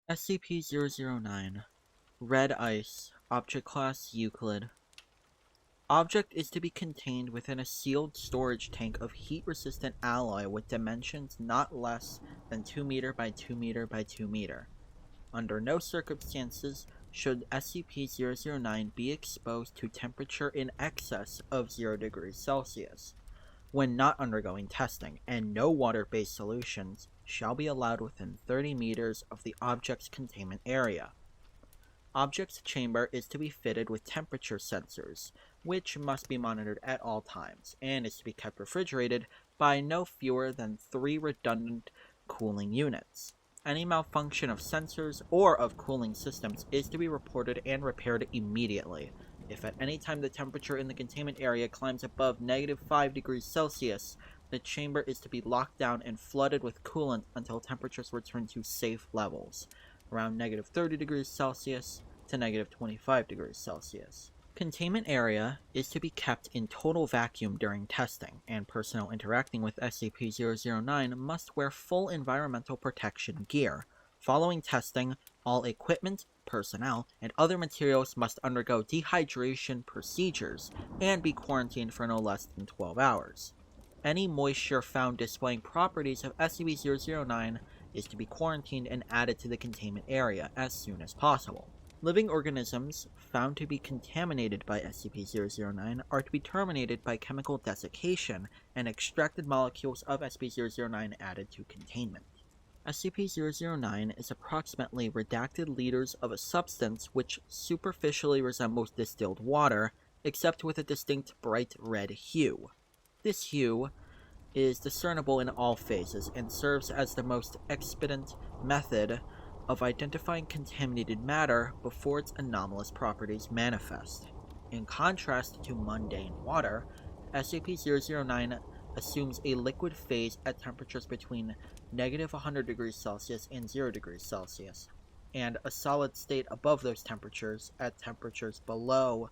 SCP-009 Red Ice Object Class Euclid. Object is to be contained within a sealed storage tank of heat-resistant alloy with dimensions not less than 2 meter by 2 meter by 2 meter. Under no circumstances should SCP-009 be exposed to temperature in excess of 0 degrees Celsius when not undergoing testing, and no water-based solutions shall be allowed within 30 meters of the object's containment area. Object's chamber is to be fitted with temperature sensors, which must be monitored at all times, and is to be kept refrigerated by no fewer than 3 redundant cooling units. Any malfunction of sensors or of cooling systems is to be reported and repaired immediately. If at any time the temperature in the containment area climbs above -5 degrees Celsius, the chamber is to be locked down and flooded with coolant until temperatures return to safe levels, around -30 degrees Celsius to -25 degrees Celsius. Containment area is to be kept in total vacuum during testing, and personnel interacting with SCP-009 must wear full environmental protection gear. Following testing, all equipment, personnel, and other materials must undergo dehydration procedures and be quarantined for no less than 12 hours. Any moisture found displaying properties of SCP-009 is to be quarantined and added to the containment area as soon as possible. Living organisms found to be contaminated by SCP-009 are to be terminated by chemical desiccation and extracted molecules of SCP-009 added to containment. SCP-009 is approximately redacted liters of a substance which superficially resembles distilled water, except with a distinct bright red hue. This hue is discernible in all phases and serves as the most expedient method of identifying contaminated matter before its anomalous properties manifest. In contrast to mundane water, SCP-009 assumes a liquid phase at temperatures between -100 degrees Celsius and 0 degrees Celsius, and a solid state above those temperatures at temperatures below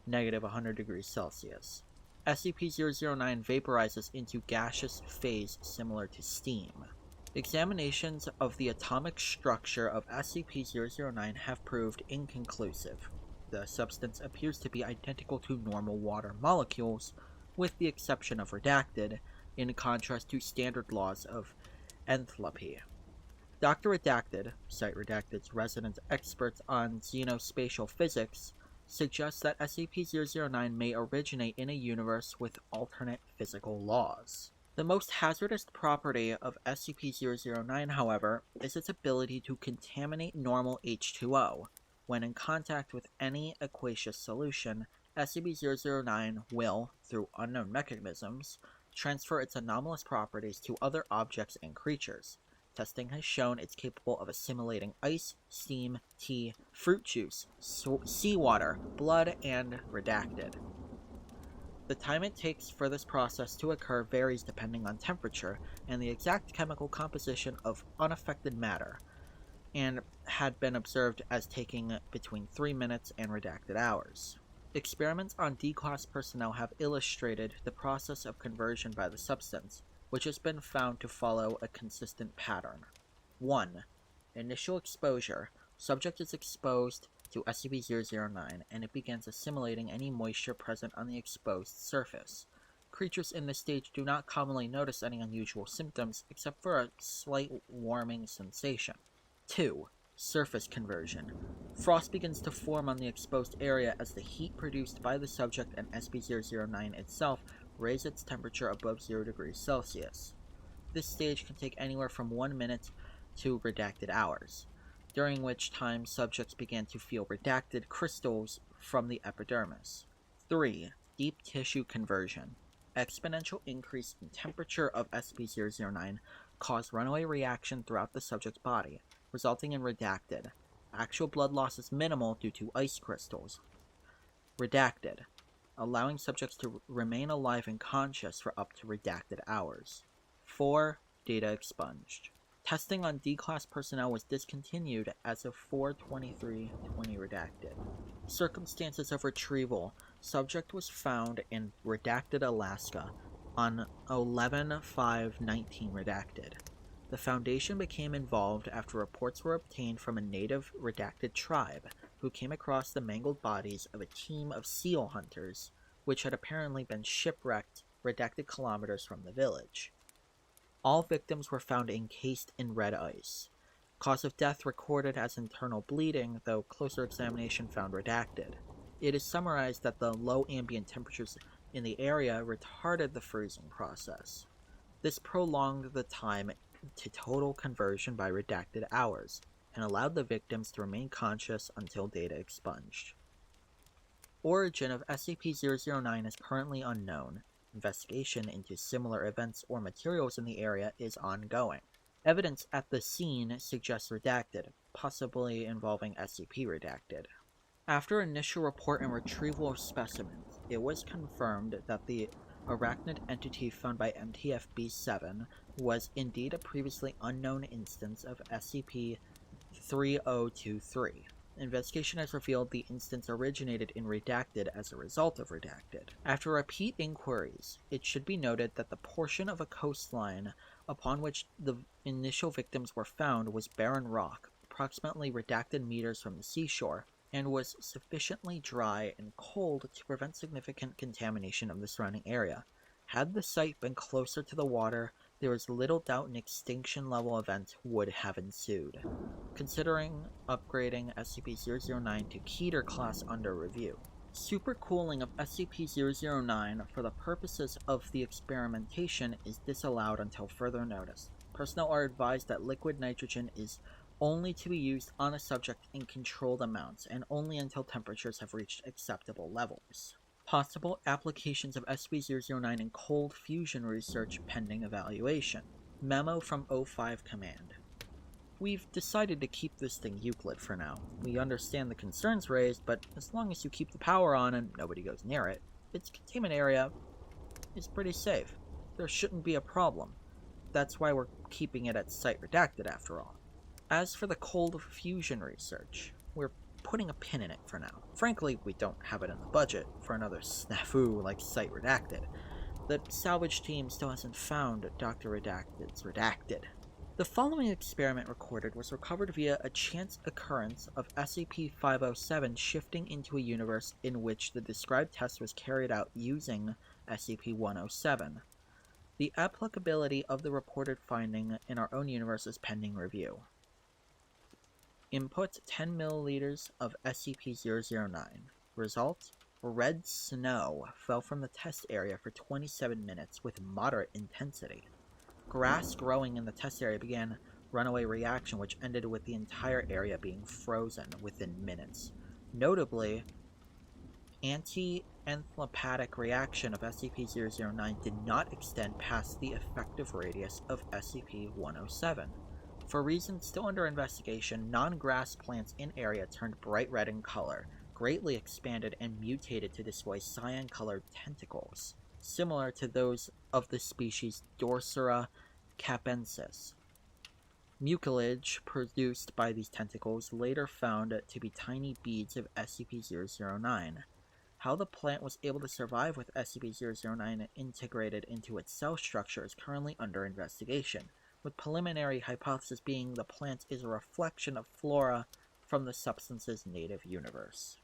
-100 degrees Celsius. SCP-009 vaporizes into gaseous phase similar to steam. Examinations of the atomic structure of SCP-009 have proved inconclusive. The substance appears to be identical to normal water molecules, with the exception of redacted, in contrast to standard laws of enthalpy. Dr. Redacted, Site Redacted's resident expert on xenospatial physics, suggests that SCP-009 may originate in a universe with alternate physical laws. The most hazardous property of SCP-009, however, is its ability to contaminate normal H2O. When in contact with any aqueous solution, SCP-009 will, through unknown mechanisms, transfer its anomalous properties to other objects and creatures. Testing has shown it's capable of assimilating ice, steam, tea, fruit juice, seawater, blood, and redacted. The time it takes for this process to occur varies depending on temperature and the exact chemical composition of unaffected matter, and had been observed as taking between 3 minutes and redacted hours. Experiments on D-Class personnel have illustrated the process of conversion by the substance, which has been found to follow a consistent pattern. 1. Initial exposure. Subject is exposed to SCP-009, and it begins assimilating any moisture present on the exposed surface. Creatures in this stage do not commonly notice any unusual symptoms, except for a slight warming sensation. 2. Surface conversion. Frost begins to form on the exposed area as the heat produced by the subject and SCP-009 itself raise its temperature above 0 degrees Celsius. This stage can take anywhere from 1 minute to redacted hours, during which time subjects began to feel redacted crystals from the epidermis. 3. Deep tissue conversion. Exponential increase in temperature of SCP-009 caused runaway reaction throughout the subject's body, resulting in redacted. Actual blood loss is minimal due to ice crystals. Redacted. Allowing subjects to remain alive and conscious for up to redacted hours. 4. Data expunged. Testing on D-Class personnel was discontinued as of 4/23/20 redacted. Circumstances of retrieval. Subject was found in redacted Alaska on 11/5/19 redacted. The Foundation became involved after reports were obtained from a native redacted tribe who came across the mangled bodies of a team of seal hunters, which had apparently been shipwrecked redacted kilometers from the village. All victims were found encased in red ice. Cause of death recorded as internal bleeding, though closer examination found redacted. It is summarized that the low ambient temperatures in the area retarded the freezing process. This prolonged the time to total conversion by redacted hours, and allowed the victims to remain conscious until data expunged. Origin of SCP-009 is currently unknown. Investigation into similar events or materials in the area is ongoing. Evidence at the scene suggests redacted, possibly involving SCP-redacted. After initial report and retrieval of specimens, it was confirmed that the arachnid entity found by MTF-B7 was indeed a previously unknown instance of SCP-3023. Investigation has revealed the instance originated in Redacted as a result of Redacted. After repeat inquiries, it should be noted that the portion of a coastline upon which the initial victims were found was barren rock, approximately redacted meters from the seashore, and was sufficiently dry and cold to prevent significant contamination of the surrounding area. Had the site been closer to the water, there is little doubt an extinction-level event would have ensued. Considering upgrading SCP-009 to Keter class under review. Supercooling of SCP-009 for the purposes of the experimentation is disallowed until further notice. Personnel are advised that liquid nitrogen is only to be used on a subject in controlled amounts, and only until temperatures have reached acceptable levels. Possible applications of SCP-009 in cold fusion research pending evaluation. Memo from O5 Command. We've decided to keep this thing Euclid for now. We understand the concerns raised, but as long as you keep the power on and nobody goes near it, its containment area is pretty safe. There shouldn't be a problem. That's why we're keeping it at Site Redacted after all. As for the cold fusion research, we're putting a pin in it for now. Frankly, we don't have it in the budget for another snafu like Site Redacted. The salvage team still hasn't found Dr. Redacted's Redacted. The following experiment recorded was recovered via a chance occurrence of SCP-507 shifting into a universe in which the described test was carried out using SCP-107. The applicability of the reported finding in our own universe is pending review. Input 10 milliliters of SCP-009. Result: red snow fell from the test area for 27 minutes with moderate intensity. Grass growing in the test area began runaway reaction, which ended with the entire area being frozen within minutes. Notably, anti-enthlepathic reaction of SCP-009 did not extend past the effective radius of SCP-107. For reasons still under investigation, non-grass plants in area turned bright red in color, greatly expanded and mutated to display cyan-colored tentacles, similar to those of the species Dorsera capensis. Mucilage produced by these tentacles later found to be tiny beads of SCP-009. How the plant was able to survive with SCP-009 integrated into its cell structure is currently under investigation, with preliminary hypothesis being the plant is a reflection of flora from the substance's native universe.